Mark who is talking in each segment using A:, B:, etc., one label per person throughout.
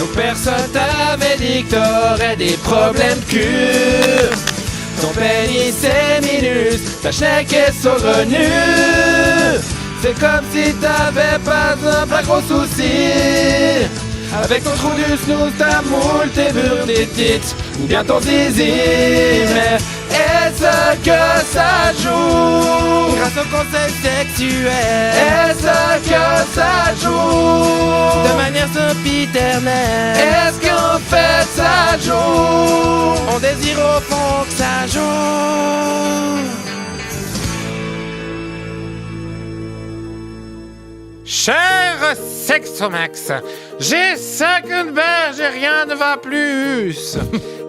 A: Donc personne t'avait dit que t'aurais des problèmes de cul. Ton pénis est minus, ta schneck est saugrenue. C'est comme si t'avais pas un pas gros souci. Avec ton trou du snooze, ta moule, tes murs, tes tites, ou bien ton zizi. Mais est-ce que ça joue? Grâce au conseil sexuel, est-ce que ça joue? De manière sempiternelle, est-ce qu'en fait ça joue? On désire au fond que ça joue.
B: Cher Sexomax, j'ai 50 berges et rien ne va plus.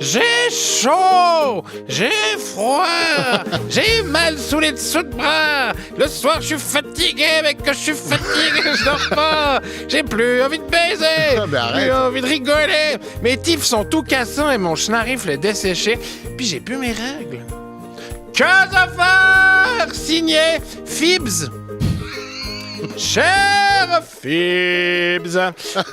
B: J'ai chaud, j'ai froid, j'ai mal sous les dessous de bras. Le soir, je suis fatigué, mais que je suis fatigué, je dors pas. J'ai plus envie de baiser, plus envie de rigoler. Mes tifs sont tout cassants et mon schnarifle est desséché. Puis j'ai plus mes règles. Que de faire? Signé Fibs. Cher Fibs,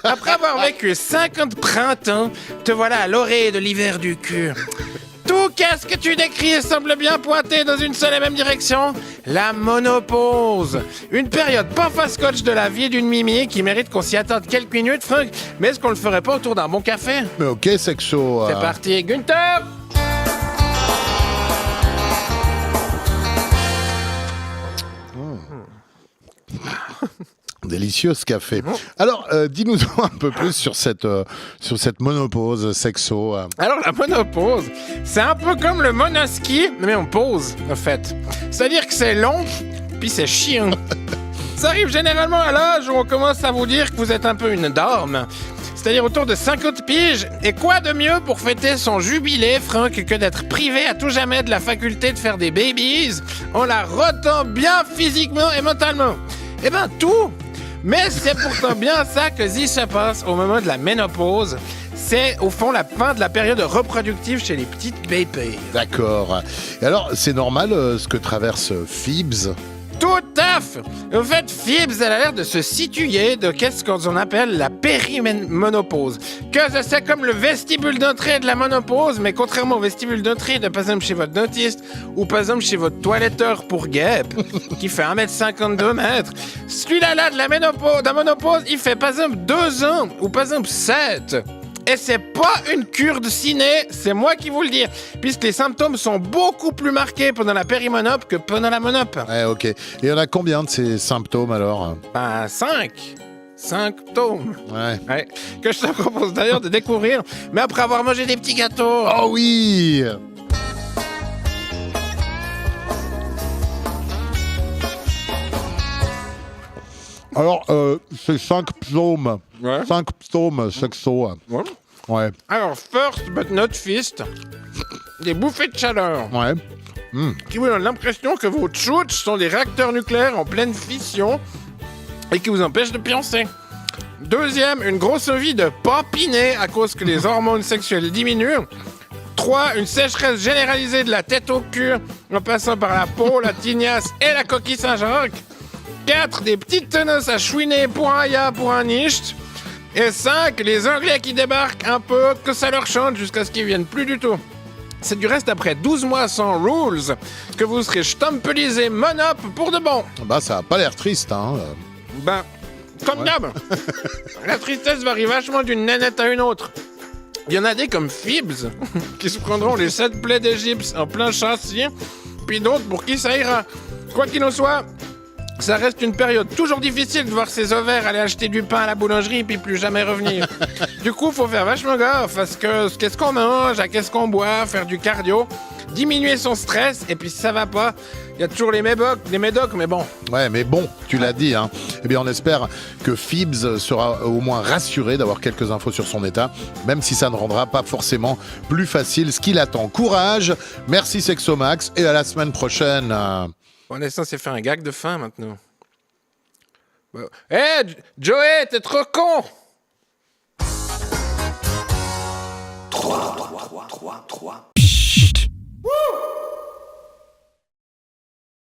B: après avoir vécu 50 printemps, te voilà à l'orée de l'hiver du cul. Tout qu'est-ce que tu décris semble bien pointer dans une seule et même direction, la monopause. Une période pas face-scotch de la vie d'une mimi qui mérite qu'on s'y attende quelques minutes, Franck. Mais est-ce qu'on le ferait pas autour d'un bon café?
C: Mais ok, sexo.
B: C'est parti, Gunther!
C: Délicieux ce café. Alors, dis-nous un peu plus sur cette monopause sexo.
B: Alors, la monopause, c'est un peu comme le monoski, mais on pose, en fait. C'est-à-dire que c'est long, puis c'est chiant. Ça arrive généralement à l'âge où on commence à vous dire que vous êtes un peu une dame. C'est-à-dire autour de 50 piges. Et quoi de mieux pour fêter son jubilé, Franck, que d'être privé à tout jamais de la faculté de faire des babies en la rotant bien physiquement et mentalement? Eh ben, tout. Mais c'est pourtant bien ça que dit se passe au moment de la ménopause. C'est au fond la fin de la période reproductive chez les petites babies.
C: D'accord. Et alors, c'est normal ce que traverse Fibs?
B: Tout à fait. En fait, Fibs, elle a l'air de se situer de qu'est-ce qu'on appelle la périménopause. Que c'est comme le vestibule d'entrée de la ménopause, mais contrairement au vestibule d'entrée de, par exemple, chez votre dentiste ou par exemple chez votre toiletteur pour guêpes, qui fait 1,52 m, celui-là de la ménopause, il fait par exemple 2 ans ou par exemple 7. Et c'est pas une cure de ciné, c'est moi qui vous le dis, puisque les symptômes sont beaucoup plus marqués pendant la périménopause que pendant la monope.
C: Ouais, ok. Et il y en a combien de ces symptômes alors?
B: Ben, 5 symptômes.
C: Ouais.
B: Que je te propose d'ailleurs de découvrir, mais après avoir mangé des petits gâteaux.
C: Oh oui! Alors, c'est 5 psaumes.
B: Ouais.
C: 5 psaumes sexo.
B: Ouais.
C: Ouais.
B: Alors, first but not least, des bouffées de chaleur.
C: Ouais.
B: Qui vous donnent l'impression que vos tchouches sont des réacteurs nucléaires en pleine fission et qui vous empêchent de pioncer. Deuxième, une grosse envie de papiner à cause que les hormones sexuelles diminuent. 3, une sécheresse généralisée de la tête au cul en passant par la peau, la tignasse et la coquille Saint-Jacques. 4, des petites tenaces à chouiner pour un ya, pour un nichte. Et 5, les Anglais qui débarquent un peu, que ça leur chante jusqu'à ce qu'ils viennent plus du tout. C'est du reste après 12 mois sans rules que vous serez stampelisé monop pour de bon.
C: Bah, ça a pas l'air triste, hein.
B: Ben, comme d'hab. La tristesse varie vachement d'une nénette à une autre. Il y en a des comme Fibs, qui se prendront les 7 plaies d'Égypte en plein châssis, puis d'autres pour qui ça ira. Quoi qu'il en soit, ça reste une période toujours difficile de voir ses ovaires aller acheter du pain à la boulangerie puis plus jamais revenir. Du coup, faut faire vachement gaffe parce que qu'est-ce qu'on mange, à qu'est-ce qu'on boit, faire du cardio, diminuer son stress et puis si ça va pas, il y a toujours les médocs, mais bon.
C: Ouais, mais bon, tu l'as dit, hein. Eh bien, on espère que Fibs sera au moins rassuré d'avoir quelques infos sur son état, même si ça ne rendra pas forcément plus facile ce qu'il attend. Courage, merci Sexomax et à la semaine prochaine.
B: On est censé faire un gag de fin maintenant. Hé, Joey, t'es trop con!
A: 3. Chut. Wouh!